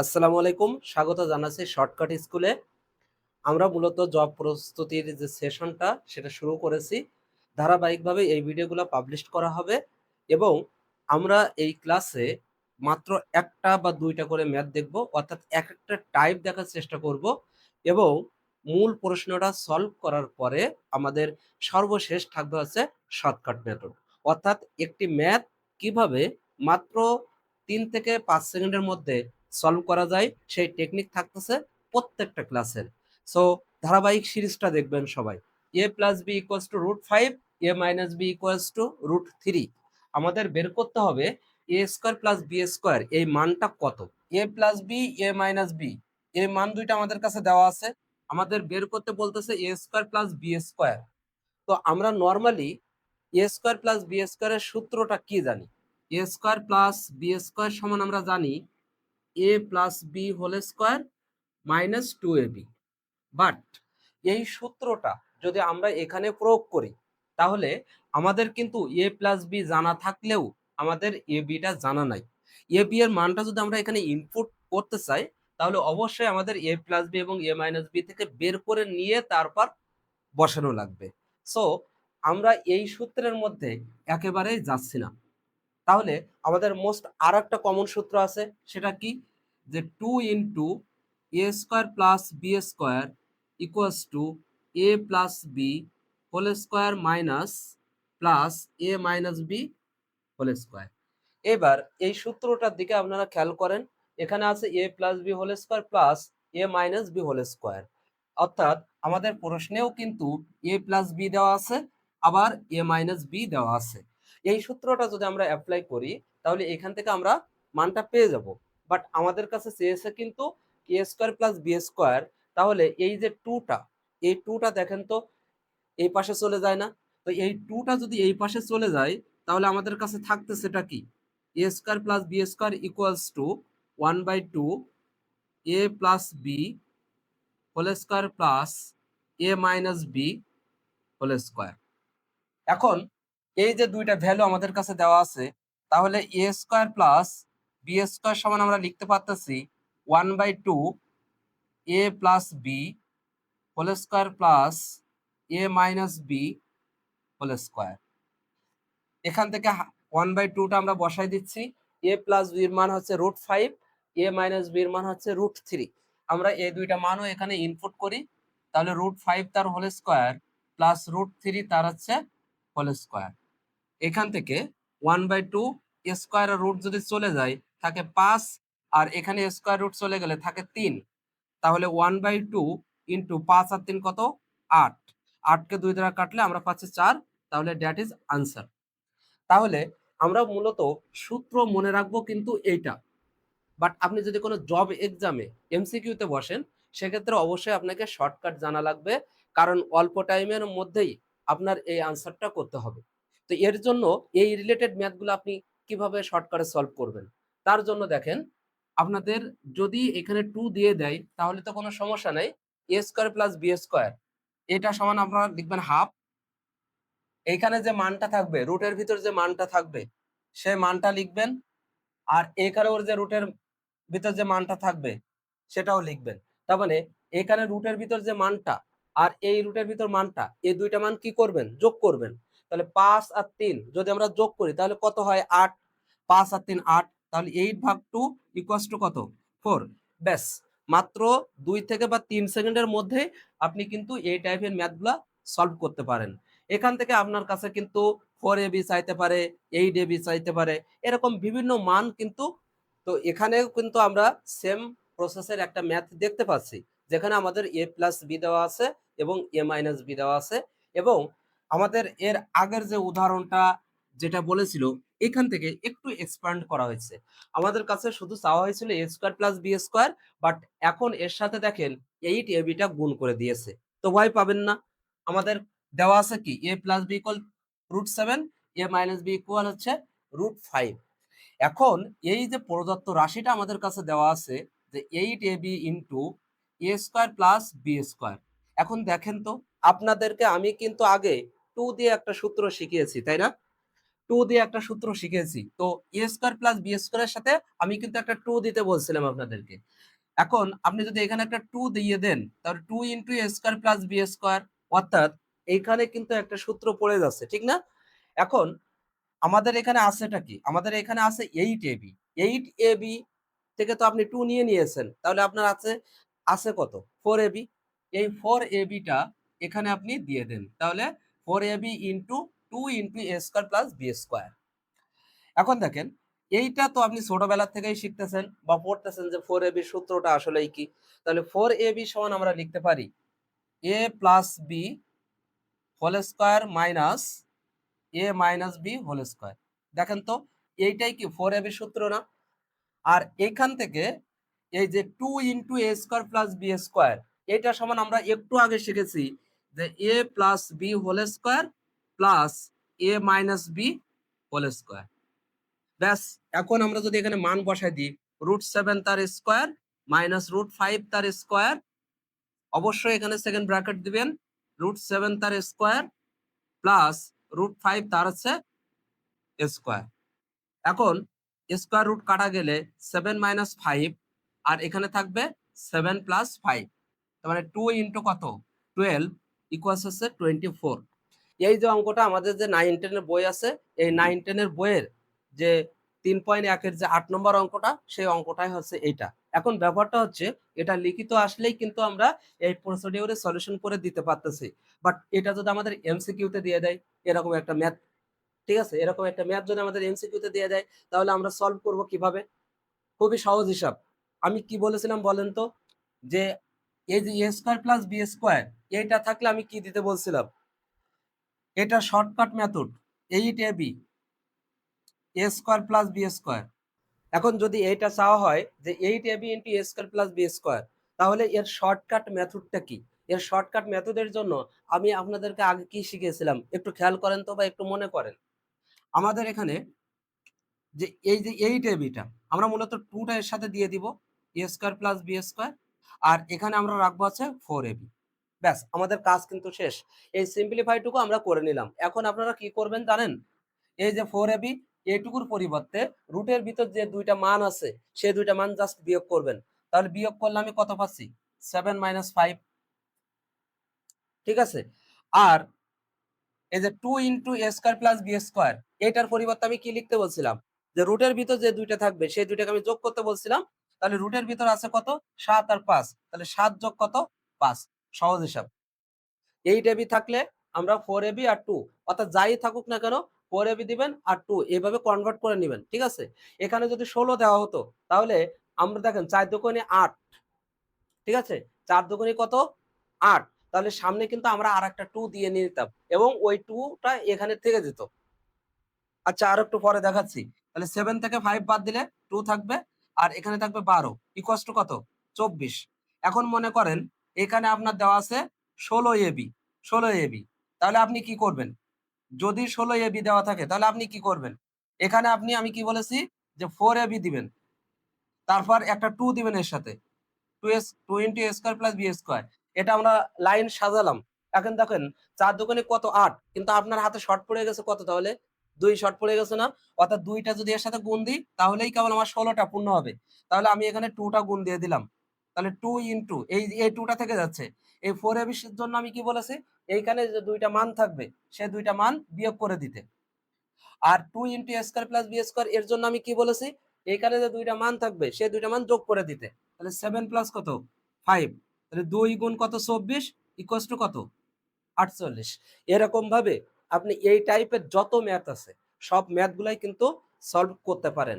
আসসালামু আলাইকুম, স্বাগত জানাচ্ছি শর্টকাট স্কুলে। আমরা মূলত জব প্রস্তুতির যে সেশনটা সেটা শুরু করেছি। ধারাবাহিকভাবে এই ভিডিওগুলো পাবলিশ করা হবে এবং আমরা এই ক্লাসে মাত্র একটা বা দুইটা করে ম্যাথ দেখব, অর্থাৎ এক একটা টাইপ দেখার চেষ্টা করব এবং মূল প্রশ্নটা সলভ করার পরে আমাদের সর্বশেষ থাকবে হচ্ছে শর্টকাট মেথড, অর্থাৎ একটি ম্যাথ কিভাবে মাত্র 3 থেকে 5 সেকেন্ডের মধ্যে সলভ করা যায় সেই টেকনিক থাকতেছে প্রত্যেকটা ক্লাসের। সো ধারাবাহিক সিরিজটা দেখবেন সবাই। A plus B equals to √5, A minus B equals to √3। আমাদের বের করতে হবে A square plus B square এই মানটা কত। A plus B, A minus B, এই মান দুইটা আমাদের কাছে দেওয়া আছে। আমাদের বের করতে বলতেছে A square plus B square. তো আমরা normally A square plus B স্কোয়ারের সূত্রটা কি জানি? A square plus B square সমান আমরা জানি A plus B whole square minus 2ab। But এই সূত্রটা যদি আমরা এখানে প্রয়োগ করি তাহলে আমাদের কিন্তু এ প্লাস বি জানা থাকলেও আমাদের এ বিটা জানা নাই। এ বি এর মানটা যদি আমরা এখানে ইনপুট করতে চাই তাহলে অবশ্যই আমাদের এ প্লাস বি এবং এ মাইনাস বি থেকে বের করে নিয়ে তারপর বসানো লাগবে। সো আমরা এই সূত্রের মধ্যে একেবারেই যাচ্ছি না। তাহলে আমাদের মোস্ট আর একটা কমন সূত্র আছে, সেটা কি? যে 2 × a² + b² = a + b whole square minus plus a - b whole square. এবার এই সূত্রটার দিকে আপনারা খেয়াল করেন, এখানে আছে a + b whole square plus a - b whole square, অর্থাৎ আমাদের প্রশ্নেও কিন্তু a + b দেওয়া আছে, আবার a - b দেওয়া আছে। এই সূত্রটা যদি আমরা অ্যাপ্লাই করি তাহলে এখান থেকে আমরা মানটা পেয়ে যাব। বাট আমাদের কাছে চেয়েছে কিন্তু a² + b²। তাহলে এই যে 2টা, এই 2টা দেখেন তো এই পাশে চলে যায় না? তো এই 2টা যদি এই পাশে চলে যায় তাহলে আমাদের কাছে থাকতেছেটা কি? a² + b² = 1/2 a + b whole square plus a - b whole square. এখন এই যে দুইটা ভ্যালু আমাদের কাছে দেওয়া আছে, তাহলে a² + b² সমান আমরা লিখতে পারতেছি 1/2 a + b whole square plus a - b whole square. এখান থেকে 1/2টা আমরা বসাই দিচ্ছি। a + b এর মান হচ্ছে √5, a - b এর মান হচ্ছে √3। আমরা এই দুইটা মানও এখানে ইনপুট করি, তাহলে √5 তার হোল স্কোয়ার প্লাস √3 তার হচ্ছে হোল স্কোয়ার। এখান থেকে 1/2 স্কোয়ার রুট যদি চলে যায় থাকে 5, আর এখানে স্কোয়ার রুট চলে গেলে থাকে 3। তাহলে 1/2 ইন্টু 5 আর 3 কত? 8। 8কে 2 দ্বারা কাটলে আমরা পাচ্ছি 4। তাহলে দ্যাট ইজ আনসার। তাহলে আমরা মূলত সূত্র মনে রাখবো কিন্তু এইটা। বাট আপনি যদি কোনো জব এক্সামে এমসিকিউতে বসেন সেক্ষেত্রে অবশ্যই আপনাকে শর্টকাট জানা লাগবে, কারণ অল্প টাইমের মধ্যেই আপনার এই আনসারটা করতে হবে। তো এর জন্য এই রিলেটেড ম্যাথগুলো আপনি কিভাবে শর্টকাটে সলভ করবেন? তার জন্য দেখেন, আপনাদের যদি এখানে 2 দিয়ে দেয় তাহলে তো কোনো সমস্যা নাই। a² + b² এটা সমান আপনারা লিখবেন হাফ। এইখানে যে মানটা থাকবে, রুটের ভিতর যে মানটা থাকবে সেই মানটা লিখবেন। আর এখানে ওর যে রুটের ভিতর যে মানটা থাকবে সেটাও লিখবেন। তার মানে এখানে রুটের ভিতর যে মানটা আর এই রুটের ভিতর মানটা, এই দুইটা মান কি করবেন? যোগ করবেন। তাহলে 5 আর 3 যদি আমরা যোগ করি তাহলে কত হয়? 8। 5 আর 3 8। তাহলে 8/2 = কত? 4। ব্যাস, মাত্র 2 থেকে বা 3 সেকেন্ডের মধ্যে আপনি কিন্তু এই টাইপের ম্যাথগুলা সলভ করতে পারেন। এখান থেকে আপনার কাছে কিন্তু 4ab চাইতে পারে, 8ab চাইতে পারে, এরকম বিভিন্ন মান কিন্তু। তো এখানেও কিন্তু আমরা সেম প্রসেসের একটা ম্যাথ দেখতে পাচ্ছি, যেখানে আমাদের a + b দেওয়া আছে এবং a - b দেওয়া আছে, এবং আমাদের এর আগের যে উদাহরণটা যেটা বলেছিল এখান থেকে একটু এক্সপ্যান্ড করা হয়েছে। আমাদের কাছে শুধু চাওয়া হয়েছিল a² + b², বাট এখন এর সাথে দেখেন 8ab টা গুণ করে দিয়েছে। তো ভয় পাবেন না, আমাদের দেওয়া আছে কি a + b = √7, a - b হচ্ছে √5। এখন এই যে প্রদত্ত রাশিটা আমাদের কাছে দেওয়া আছে যে 8ab ইন্টু a² + b²। এখন দেখেন তো, আপনাদেরকে আমি কিন্তু আগে 2 দিয়ে একটা সূত্র শিখিয়েছি, তাই না? টু দিয়ে একটা সূত্র শিখেছি। তো এ স্কোয়ার প্লাস বি স্কোয়ারের সাথে আমি কিন্তু একটা টু দিতে বলছিলাম আপনাদেরকে। এখন আপনি যদি এখানে একটা টু দিয়ে দেন তাহলে টু ইন্টু এ স্কোয়ার প্লাস বি স্কোয়ার, অর্থাৎ এইখানে কিন্তু একটা সূত্র পড়ে যাচ্ছে, ঠিক না? এখন আমাদের এখানে আছেটা কি? আমাদের এখানে আছে 8ab। 8ab থেকে তো আপনি 2 নিয়ে নিয়েছেন। তাহলে আপনার আছে আছে কত? 4ab। এই 4ab টা এখানে আপনি দিয়ে দেন। তাহলে 4ab into 2 into a square plus b square. এখন দেখেন, এইটা তো আপনি ছোটবেলা থেকেই শিখতেছেন বা পড়তেছেন যে 4ab এর সূত্রটা আসলেই কি। তাহলে 4ab সমান আমরা লিখতে পারি a plus b whole square minus a minus b whole square. দেখেন তো, এইটাই কি 4ab এর সূত্র না? আর এখান থেকে এই যে 2 into a square plus b square, এটা সমান আমরা একটু আগে শিখেছি যে a plus b whole square plus a minus b whole square. ব্যাস, এখন আমরা যদি এখানে মান বসাই দিই, √7 তার স্কয়ার মাইনাস √5 তার স্কয়ার, অবশ্যই এখানে সেকেন্ড ব্র্যাকেট দিবেন, √7 তার স্কয়ার প্লাস √5 তার হচ্ছে স্কয়ার। এখন স্কয়ার রুট কাটা গেলে 7 মাইনাস 5, আর এখানে থাকবে 7 প্লাস 5, তার মানে 2 ইন্টু কত 12 ইকুয়ালস হচ্ছে 24। এই যে অঙ্কটা আমাদের যে 9-10 এর বই আছে, এই 9-10 এর বইয়ের যে 3.1 এর যে 8 নম্বর অঙ্কটা, সেই অঙ্কটাই হচ্ছে এইটা। এখন ব্যাপারটা হচ্ছে এটা লিখিত আসলেই কিন্তু আমরা এই প্রসিডিউরে সলিউশন করে দিতে পারতেছি, বাট এটা যদি আমাদের এমসিকিউতে দিয়ে দেয়, এরকম একটা ম্যাথ, ঠিক আছে, এরকম একটা ম্যাথ যদি আমাদের এমসিকিউতে দিয়ে দেয়, তাহলে আমরা সলভ করব কিভাবে? খুবই সহজ হিসাব। আমি কি বলেছিলাম বলেন তো, যে এই যে এ স্কয়ার প্লাস বি স্কয়ার, এইটা থাকলে আমি কি দিতে বলছিলাম? এটা শর্টকাট মেথড 8ab এ স্কয়ার প্লাস বি স্কয়ার। এখন যদি এইটা চাওয়া হয় যে 8ab ইন্টু এ স্কয়ার প্লাস বি স্কয়ার, তাহলে এর শর্টকাট মেথডটা কি? এর শর্টকাট মেথডের জন্য আমি আপনাদেরকে আগে কি শিখিয়েছিলাম একটু খেয়াল করেন তো, বা একটু মনে করেন। আমাদের এখানে যে এই যে 8ab টা আমরা মূলত 2 টা এর সাথে দিয়ে দিব, a square plus b square, আর এখানে আমরা রাখবো আছে 4ab। ব্যাস, আমাদের কাজ কিন্তু শেষ। এই সিম্পলিফাইটুকু আমরা করে নিলাম। এখন আপনারা কি করবেন জানেন? এই যে 4ab, এইটুকুর পরিবর্তে রুটের ভিতর যে দুইটা মান আছে সেই দুইটা মান জাস্ট বিয়োগ করবেন। তাহলে বিয়োগ করলে আমি কত পাচ্ছি? 7 মাইনাস 5, ঠিক আছে? আর এই যে 2 into a square plus b square, এটার পরিবর্তে আমি কি লিখতে বলছিলাম? যে রুটের ভিতর যে দুইটা থাকবে সেই দুইটাকে আমি যোগ করতে বলছিলাম। তাহলে রুটের ভিতর আছে কত? 7 আর 5, তাহলে 7 যোগ কত? 5। সহজ হিসাব। 8ab থাকলে আমরা 4ab আর 2, অর্থাৎ যাই থাকুক না কেন 4ab দিবেন আর 2 এভাবে কনভার্ট করে নেবেন, ঠিক আছে? এখানে যদি 16 দেওয়া হতো, তাহলে আমরা দেখেন 4 দুগুণে 8, ঠিক আছে? 4 দুগুণে কত? 8। তাহলে সামনে কিন্তু আমরা আরেকটা 2 দিয়ে নিতাম এবং ওই 2 টা এখানে থেকে যেত। আচ্ছা, আর একটু পরে দেখাচ্ছি। তাহলে 7 থেকে 5 বাদ দিলে 2 থাকবে, আর এখানে থাকবে 12 ইকুয়ালস টু কত? 24। এখন মনে করেন এখানে আপনার দেওয়া আছে 16ab, 16ab, তাহলে আপনি কি করবেন? যদি 16ab দেওয়া থাকে তাহলে আপনি কি করবেন? এখানে আপনি, আমি কি বলেছি, যে 4ab দিবেন, তারপর একটা 2 দিবেন এর সাথে। 2 into a square plus b square, এটা আমরা লাইন সাজালাম। এখন দেখেন 4 দুগুণে কত? 8, কিন্তু আপনার হাতে শর্ট পড়ে গেছে কত তাহলে? 2 শর্ট পড়ে গেছে না? অর্থাৎ 2 টা যদি এর সাথে গুণ দিই তাহলেই কেবল আমার 16 টা পূর্ণ হবে। তাহলে আমি এখানে 2 টা গুণ দিয়ে দিলাম। তাহলে 2 ইন্টু এই 2 টা থেকে যাচ্ছে। এই 4ab এর জন্য আমি কি বলেছি? এইখানে যে 2 টা মান থাকবে সেই 2 টা মান বিয়োগ করে দিতে। আর 2 into a square plus b square এর জন্য আমি কি বলেছি? এখানে যে 2 টা মান থাকবে সেই 2 টা মান যোগ করে দিতে। তাহলে 7 প্লাস কত? 5। তাহলে 2 গুণ কত? 24 ইকুয়ালস টু কত? 48। এরকম ভাবে আপনি এই টাইপের যত ম্যাথ আছে সব ম্যাথ গুলাই কিন্তু সলভ করতে পারেন।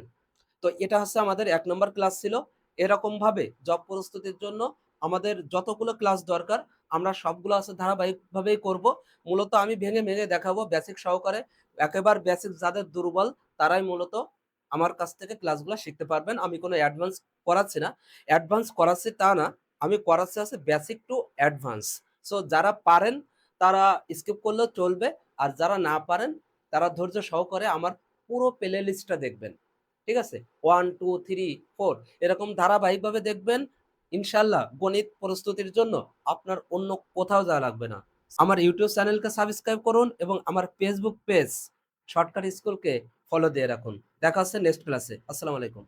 তো এটা হচ্ছে আমাদের 1 নম্বর ক্লাস ছিল। এরকম ভাবে জব প্রস্তুতির জন্য আমাদের যতগুলো ক্লাস দরকার আমরা সবগুলো আছে ধারাবাহিকভাবেই করব। মূলত আমি ভেঙে ভেঙে দেখাবো বেসিক সহকারে। একেবারে বেসিক যাদের দুর্বল তারাই মূলত আমার কাছ থেকে ক্লাসগুলো শিখতে পারবেন। আমি কোনো অ্যাডভান্স করাচ্ছি না। অ্যাডভান্স করাচ্ছি তা না। আমি করাচ্ছি আছে বেসিক টু অ্যাডভান্স। সো যারা পারেন তারা স্কিপ করলেও চলবে, আর যারা না পারেন তারা ধৈর্য সহকারে আমার পুরো প্লে লিস্টটা দেখবেন। ঠিক আছে? 1, 2, 3, 4 এরকম ধারাবাহিকভাবে দেখবেন। ইনশাআল্লাহ গণিত প্রস্তুতির জন্য আপনার অন্য কোথাও যাওয়া লাগবে না। আমার ইউটিউব চ্যানেলকে সাবস্ক্রাইব করুন এবং আমার ফেসবুক পেজ শর্টকাট স্কুলকে ফলো দিয়ে রাখুন। দেখা হচ্ছে নেক্সট ক্লাসে। আসসালামু আলাইকুম।